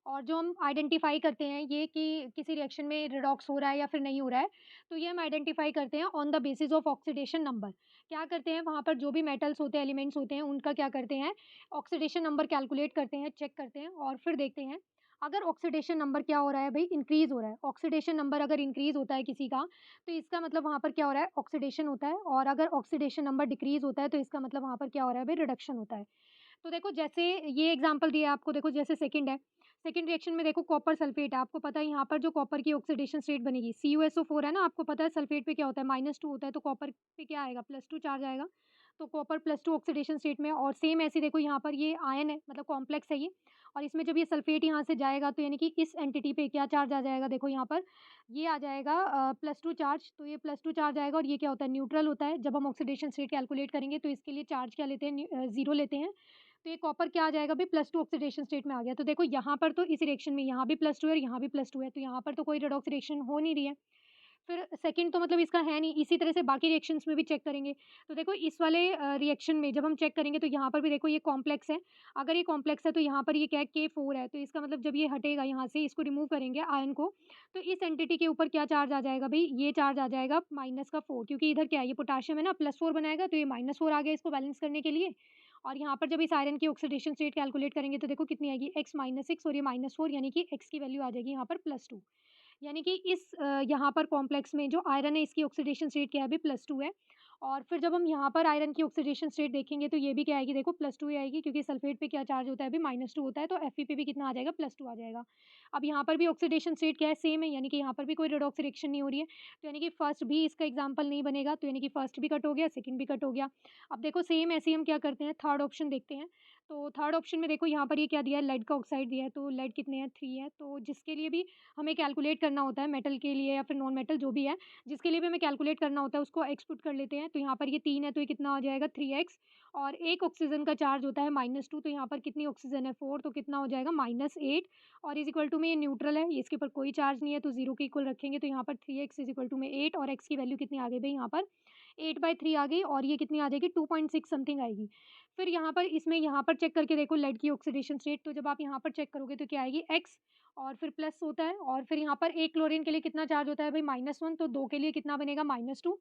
और जो हम आइडेंटिफाई करते हैं ये कि किसी रिएक्शन में रिडॉक्स हो रहा है या फिर नहीं हो रहा है, तो ये हम आइडेंटिफाई करते हैं on the basis of oxidation number. क्या करते हैं, वहाँ पर जो भी मेटल्स होते हैं, एलिमेंट्स होते हैं, उनका क्या करते हैं, ऑक्सीडेशन नंबर कैलकुलेट करते हैं, चेक करते हैं, और फिर देखते हैं अगर ऑक्सीडेशन नंबर क्या हो रहा है भई, इंक्रीज़ हो रहा है। ऑक्सीडेशन नंबर अगर इंक्रीज़ होता है किसी का, तो इसका मतलब वहाँ पर क्या हो रहा है, ऑक्सीडेशन होता है, और अगर ऑक्सीडेशन नंबर डिक्रीज़ होता है, तो इसका मतलब वहाँ पर क्या हो रहा है भई, रिडक्शन होता है। तो देखो जैसे ये एग्जांपल दिया है आपको, देखो जैसे सेकंड है, सेकंड रिएक्शन में देखो कॉपर सल्फेट है, आपको पता है यहाँ पर जो कॉपर की ऑक्सीडेशन स्टेट बनेगी CuSO4 है ना, आपको पता है सल्फेट पे क्या होता है, -2 होता है, तो कॉपर पे क्या आएगा, +2 चार्ज आएगा। तो कॉपर +2 ऑक्सीडेशन स्टेट में, और सेम ऐसे देखो यहाँ पर ये आयन है, मतलब कॉम्प्लेक्स है ये, और इसमें जब ये सल्फेट यहाँ से जाएगा तो यानी कि इस एंटिटी पे क्या चार्ज आ जाएगा, देखो यहाँ पर ये आ जाएगा +2 चार्ज, तो ये +2 चार्ज आएगा, और ये क्या होता है, न्यूट्रल होता है। जब हम ऑक्सीडेशन स्टेट कैलकुलेट करेंगे तो इसके लिए चार्ज क्या लेते हैं, 0 लेते हैं। तो ये कॉपर क्या आ जाएगा भई, +2 ऑक्सीडेशन स्टेट में आ गया। तो देखो यहाँ पर तो इस रिएक्शन में यहाँ भी +2 है और यहाँ भी +2 है, तो यहाँ पर तो कोई रेडॉक्स रिएक्शन हो नहीं रही है। फिर सेकंड तो मतलब इसका है नहीं, इसी तरह से बाकी रिएक्शंस में भी चेक करेंगे। तो देखो इस वाले रिएक्शन में जब हम चेक करेंगे तो यहाँ पर भी देखो ये कॉम्प्लेक्स है। अगर ये कॉम्प्लेक्स है तो यहाँ पर ये क्या है, K4 है, तो इसका मतलब जब ये हटेगा यहाँ से, इसको रिमूव करेंगे आयन को, तो इस एंटिटी के ऊपर क्या चार्ज आ जाएगा भई, ये चार्ज आ जाएगा -4, क्योंकि इधर क्या है, ये पोटेशियम है ना, +4 बनाएगा, तो ये -4 आ गया इसको बैलेंस करने के लिए। और यहाँ पर जब इस आयरन की ऑक्सीडेशन स्टेट कैलकुलेट करेंगे तो देखो कितनी आएगी, x-6 और ये -4, यानी कि x की वैल्यू आ जाएगी यहाँ पर +2। यानी कि इस यहाँ पर कॉम्प्लेक्स में जो आयरन है इसकी ऑक्सीडेशन स्टेट क्या है अभी, +2 है। और फिर जब हम यहाँ पर आयरन की ऑक्सीडेशन स्टेट देखेंगे तो ये भी क्या आएगी, देखो +2 ही आएगी, क्योंकि सल्फेट पे क्या चार्ज होता है अभी, -2 होता है, तो Fe पे भी कितना आ जाएगा, +2 आ जाएगा। अब यहाँ पर भी ऑक्सीडेशन स्टेट क्या है, सेम है, यानी कि यहाँ पर भी कोई रेडॉक्स रिएक्शन नहीं हो रही है, तो यानी कि फर्स्ट भी इसका एग्जाम्पल नहीं बनेगा, तो यानी कि फर्स्ट भी कट हो गया, सेकंड भी कट हो गया। अब देखो सेम ऐसे ही हम क्या करते हैं, थर्ड ऑप्शन देखते हैं। तो थर्ड ऑप्शन में देखो यहाँ पर ये क्या दिया है, लेड का ऑक्साइड दिया है, तो लेड कितने हैं, 3 है, तो जिसके लिए भी हमें कैलकुलेट करना होता है, मेटल के लिए या फिर नॉन मेटल जो भी है, जिसके लिए भी हमें कैलकुलेट करना होता है उसको एक्स पुट कर लेते हैं। तो यहाँ पर ये 3 है, तो ये कितना हो जाएगा, 3x, और एक ऑक्सीजन का चार्ज होता है -2, तो यहाँ पर कितनी ऑक्सीजन है, 4, तो कितना हो जाएगा, -8, और इज़ इक्वल टू में ये न्यूट्रल है, इसके ऊपर कोई चार्ज नहीं है, तो 0 के इक्वल रखेंगे, तो यहाँ पर 3x इज़ इक्वल टू में 8, और x की वैल्यू कितनी आ गई भई, यहाँ पर 8/3 आ गई, और ये कितनी आ जाएगी, 2.6 समथिंग आएगी। फिर यहाँ पर इसमें यहाँ पर चेक करके देखो लेड की ऑक्सीडेशन स्टेट, तो जब आप यहाँ पर चेक करोगे तो क्या आएगी, x, और फिर प्लस होता है, और फिर यहाँ पर एक क्लोरीन के लिए कितना चार्ज होता है भाई, -1, तो 2 के लिए कितना बनेगा, -2,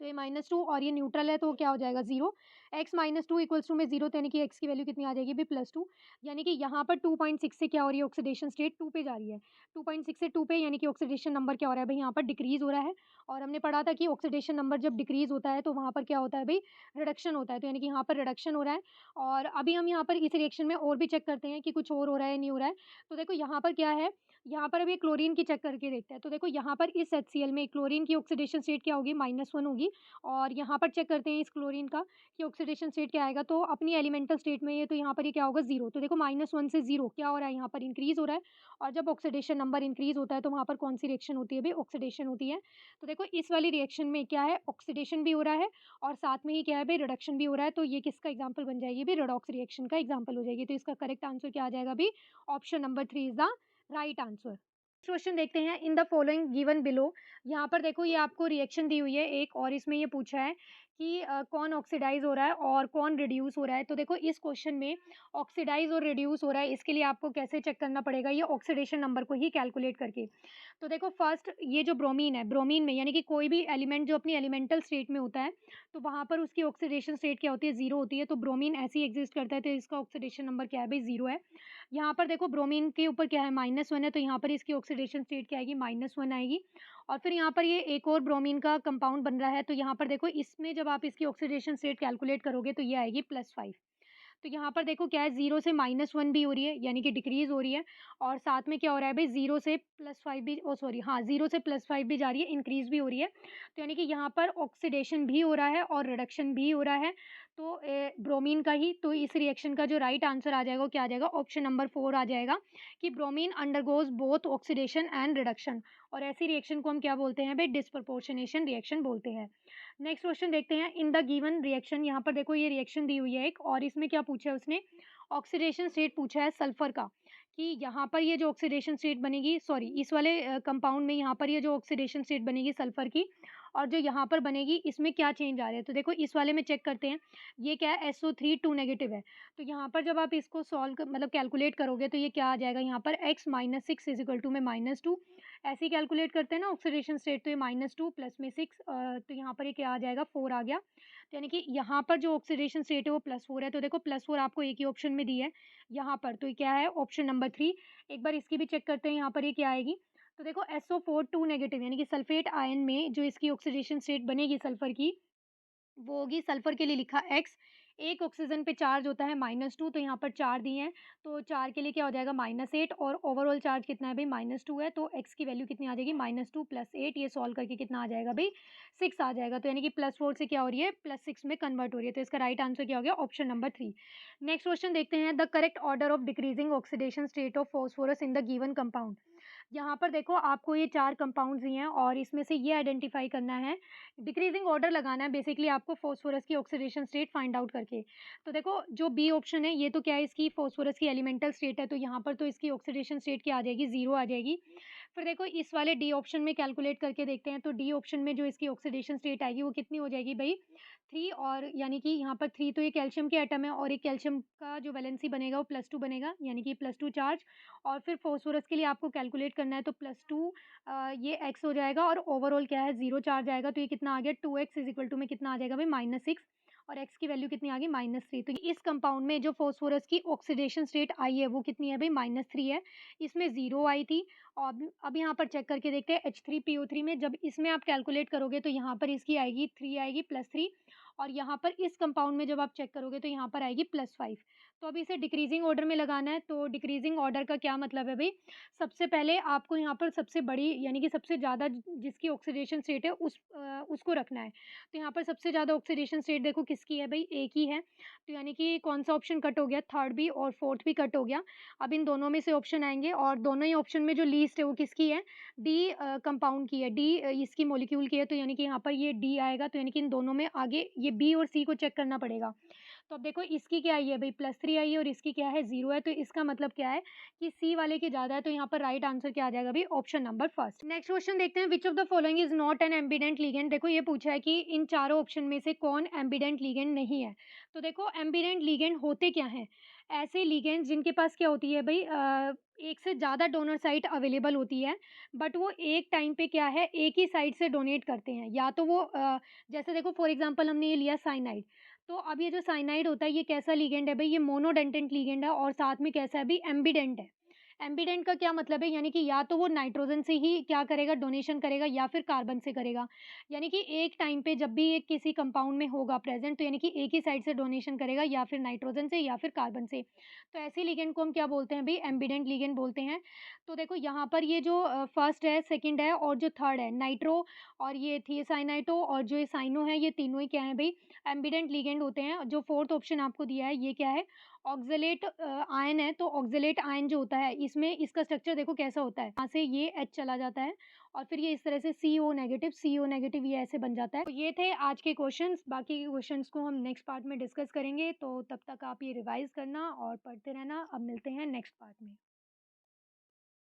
तो ये -2 और ये न्यूट्रल है, तो क्या हो जाएगा, 0। x -2 इक्वल्स टू में 0, तो यानी कि x की वैल्यू कितनी आ जाएगी भी, +2, यानी कि यहाँ पर 2.6 से क्या हो रही है, ऑक्सीडेशन स्टेट 2 पे जा रही है। 2.6 से 2 पे, यानी कि ऑक्सीडेशन नंबर क्या हो रहा है भई, यहाँ पर डिक्रीज़ हो रहा है, और हमने पढ़ा था कि ऑक्सीडेशन नंबर जब डिक्रीज़ होता है तो वहाँ पर क्या होता है भई, रिडक्शन होता है, तो यानी कि यहाँ पर रिडक्शन हो रहा है। और अभी हम यहाँ पर इस रिएक्शन में और भी चेक करते हैं कि कुछ और हो रहा है, नहीं हो रहा है। तो देखो यहाँ पर क्या है, यहाँ पर अभी क्लोरीन की चेक करके देखते हैं। तो देखो यहाँ पर इस HCl में क्लोरीन की ऑक्सीडेशन स्टेट क्या होगी, -1 होगी, और यहाँ पर चेक करते हैं इस क्लोरीन का कि ऑक्सीडेशन स्टेट क्या आएगा, तो अपनी एलिमेंटल स्टेट में ये, तो यहाँ पर ये क्या होगा, 0। तो देखो -1 से 0 क्या हो रहा है, यहाँ पर इंक्रीज़ हो रहा है, और जब ऑक्सीडेशन नंबर इंक्रीज़ होता है तो वहाँ पर कौन-सी रिएक्शन होती है भई, ऑक्सीडेशन होती है। तो देखो इस वाली रिएक्शन में क्या है, ऑक्सीडेशन भी हो रहा है और साथ में ही क्या है भई, रिडक्शन भी हो रहा है, तो ये किसका एग्ज़ाम्पल बन जाएगी भई, रेडॉक्स रिएक्शन का एग्ज़ाम्पल हो जाएगी। तो इसका करेक्ट आंसर क्या आ जाएगा भई, option number 3 is the right answer. Question देखते हैं, in the following given below. यहाँ पर देखो ये आपको रिएक्शन दी हुई है एक, और इसमें ये पूछा है कि कौन ऑक्सीडाइज हो रहा है और कौन रिड्यूस हो रहा है। तो देखो इस क्वेश्चन में ऑक्सीडाइज और रिड्यूस हो रहा है, इसके लिए आपको कैसे चेक करना पड़ेगा, ये ऑक्सीडेशन नंबर को ही कैलकुलेट करके। तो देखो फर्स्ट ये जो ब्रोमीन है, ब्रोमीन में यानी कि कोई भी एलिमेंट जो अपनी एलिमेंटल स्टेट में होता है, तो वहाँ पर उसकी ऑक्सीडेशन स्टेट क्या होती है, 0 होती है। तो ब्रोमीन ऐसे ही एग्जिस्ट करता है, तो इसका ऑक्सीडेशन नंबर क्या है भाई, 0 है। यहाँ पर देखो ब्रोमीन के ऊपर क्या है, -1 है, तो यहाँ पर इसकी ऑक्सीडेशन स्टेट क्या आएगी, -1 आएगी। और फिर यहाँ पर ये एक और ब्रोमीन का कंपाउंड बन रहा है, तो यहाँ पर देखो इसमें जब आप इसकी ऑक्सीडेशन स्टेट कैलकुलेट करोगे तो ये आएगी +5। तो यहाँ पर देखो क्या है, 0 से -1 भी हो रही है, यानी कि डिक्रीज़ हो रही है, और साथ में क्या हो रहा है भई, 0 से +5 भी, ओह सॉरी हाँ, 0 से +5 भी जा रही है, इंक्रीज़ भी हो रही है। तो यानी कि यहाँ पर ऑक्सीडेशन भी हो रहा है और रिडक्शन भी हो रहा है। तो ब्रोमीन का ही, तो इस रिएक्शन का जो राइट आंसर आ जाएगा वो क्या आ जाएगा, ऑप्शन नंबर 4 आ जाएगा, कि bromine undergoes both oxidation and reduction, और ऐसी रिएक्शन को हम क्या बोलते हैं भई, डिस्प्रपोर्शनेशन रिएक्शन बोलते हैं। नेक्स्ट क्वेश्चन देखते हैं, इन द गिवन रिएक्शन, यहाँ पर देखो ये रिएक्शन दी हुई है एक, और इसमें क्या पूछा है उसने, ऑक्सीडेशन स्टेट पूछा है सल्फर का, कि यहाँ पर ये जो ऑक्सीडेशन स्टेट बनेगी, सॉरी इस वाले कंपाउंड में यहाँ पर ये जो ऑक्सीडेशन स्टेट बनेगी सल्फर की, और जो यहाँ पर बनेगी इसमें क्या चेंज आ रहे हैं। तो देखो इस वाले में चेक करते हैं, ये क्या है, SO3 2 नेगेटिव है। तो यहाँ पर जब आप इसको सॉल्व मतलब कैलकुलेट करोगे तो ये क्या आ जाएगा, यहाँ पर x -6 इज इक्वल टू में -2, ऐसे ही कैलकुलेट करते हैं ना ऑक्सीडेशन स्टेट, तो ये -2 प्लस में 6, तो यहाँ पर ये क्या आ जाएगा, 4 आ गया। तो यानी कि यहाँ पर जो ऑक्सीडेशन स्टेट है वो +4 है, तो देखो +4 आपको एक ही ऑप्शन में दी है यहाँ पर, तो ये क्या है, ऑप्शन नंबर 3। एक बार इसकी भी चेक करते हैं, यहाँ पर ये क्या आएगी। तो देखो SO4 2 नेगेटिव, यानी कि सल्फेट आयन में जो इसकी ऑक्सीडेशन स्टेट बनेगी सल्फर की, वो होगी, सल्फर के लिए लिखा x, एक ऑक्सीजन पे चार्ज होता है -2, तो यहाँ पर 4 दिए हैं, तो 4 के लिए क्या हो जाएगा -8, और ओवरऑल चार्ज कितना है भई -2 है, तो x की वैल्यू कितनी आ जाएगी -2 + 8, ये सॉल्व करके कितना आ जाएगा भई 6 आ जाएगा। तो यानी कि +4 से क्या हो रही है, +6 में कन्वर्ट हो रही है, तो इसका राइट आंसर क्या हो गया, ऑप्शन नंबर 3। नेक्स्ट क्वेश्चन देखते हैं, the correct order of decreasing oxidation state of phosphorus in the given compound. यहाँ पर देखो आपको ये 4 कंपाउंड्स दिए हैं और इसमें से ये आइडेंटिफ़ाई करना है, डिक्रीज़िंग ऑर्डर लगाना है बेसिकली आपको फ़ॉस्फ़ोरस की ऑक्सीडेशन स्टेट फाइंड आउट करके। तो देखो जो बी ऑप्शन है ये तो क्या है, इसकी फ़ॉस्फ़ोरस की एलिमेंटल स्टेट है, तो यहाँ पर तो इसकी ऑक्सीडेशन स्टेट क्या आ जाएगी, 0 आ जाएगी। फिर देखो इस वाले डी ऑप्शन में कैलकुलेट करके देखते हैं, तो डी ऑप्शन में जो इसकी ऑक्सीडेशन स्टेट आएगी वो कितनी हो जाएगी भई 3, और यानी कि यहाँ पर 3 तो ये कैल्शियम के एटम है और एक कैल्शियम का जो वैलेंसी बनेगा वो +2 बनेगा, यानी कि +2 चार्ज। और फिर फ़ॉस्फ़ोरस के लिए आपको कैलकुलेट करना है, तो +2 ये x हो जाएगा और ओवरऑल क्या है 0 चार्ज आएगा, तो ये कितना आ गया 2x इज़ इक्वल टू में कितना आ जाएगा भई -6, और x की वैल्यू कितनी आ गई -3। तो इस कंपाउंड में जो फ़ॉस्फ़ोरस की ऑक्सीडेशन स्टेट आई है वो कितनी है भई -3 है। इसमें 0 आई थी, और अब यहाँ पर चेक करके देखते हैं H3PO3 में, जब इसमें आप कैलकुलेट करोगे तो यहाँ पर इसकी आएगी 3 आएगी +3, और यहाँ पर इस कंपाउंड में जब आप चेक करोगे तो यहाँ पर आएगी +5। तो अब इसे डिक्रीज़िंग ऑर्डर में लगाना है, तो डिक्रीज़िंग ऑर्डर का क्या मतलब है भई, सबसे पहले आपको यहाँ पर सबसे बड़ी यानी कि सबसे ज़्यादा जिसकी ऑक्सीडेशन स्टेट है उसको रखना है। तो यहाँ पर सबसे ज़्यादा ऑक्सीडेशन स्टेट देखो किसकी है भई, A की है। तो यानी कि कौन-सा ऑप्शन कट हो गया, थर्ड भी और फोर्थ भी कट हो गया। अब इन दोनों में से ऑप्शन आएँगे और दोनों ही ऑप्शन में जो लीस्ट है वो किसकी है, डी कंपाउंड की है, डी इसकी मॉलिक्यूल की है, तो यानी कि यहाँ पर ये डी आएगा, तो यानी कि इन दोनों में आगे ये बी और सी को चेक करना पड़ेगा। तो अब देखो इसकी क्या आई है भई, +3 आई है और इसकी क्या है 0 है, तो इसका मतलब क्या है कि सी वाले की ज़्यादा है, तो यहाँ पर राइट आंसर क्या आ जाएगा भई, option number first. Next question देखते हैं, which of the following is not an ambient ligand. देखो ये पूछा है कि इन चारों ऑप्शन में से कौन एम्बिडेंट लिगैंड नहीं है। तो देखो एम्बिडेंट लिगैंड होते क्या हैं? ऐसे लिगैंड जिनके पास क्या होती है भई, एक से ज़्यादा डोनर साइट अवेलेबल होती है, बट वो एक टाइम पे क्या है, एक ही साइड से डोनेट करते हैं। या तो वो जैसे देखो फॉर एग्ज़ाम्पल हमने ये लिया साइनाइड, तो अब ये जो साइनाइड होता है ये कैसा लिगैंड है भई, ये मोनोडेंटेंट लिगैंड है और साथ में कैसा है भई, एम्बिडेंट है। एम्बिडेंट का क्या मतलब है, यानी कि या तो वो नाइट्रोजन से ही क्या करेगा, डोनेशन करेगा, या फिर कार्बन से करेगा। यानी कि एक टाइम पे जब भी ये किसी कंपाउंड में होगा प्रेज़ेंट, तो यानी कि एक ही साइड से डोनेशन करेगा, या फिर नाइट्रोजन से या फिर कार्बन से। तो ऐसे लिगैंड को हम क्या बोलते हैं भई, एम्बिडेंट लिगैंड बोलते हैं। तो देखो यहाँ पर ये जो फर्स्ट है, सेकंड है और जो थर्ड है, नाइट्रो और ये थियासाइनाइटो और जो ये साइनो है, ये तीनों ही क्या है भई, एम्बिडेंट लिगैंड होते हैं। जो फोर्थ ऑप्शन आपको दिया है ये क्या है, ऑक्ज़ेलेट आयन है। तो ऑक्ज़ेलेट आयन जो होता है इसमें इसका स्ट्रक्चर देखो कैसा होता है, यहाँ से ये H चला जाता है और फिर ये इस तरह से CO नेगेटिव ये ऐसे बन जाता है। तो ये थे आज के क्वेश्चंस, बाकी के क्वेश्चंस को हम नेक्स्ट पार्ट में डिस्कस करेंगे, तो तब तक आप ये रिवाइज़ करना और पढ़ते रहना। अब मिलते हैं नेक्स्ट पार्ट में।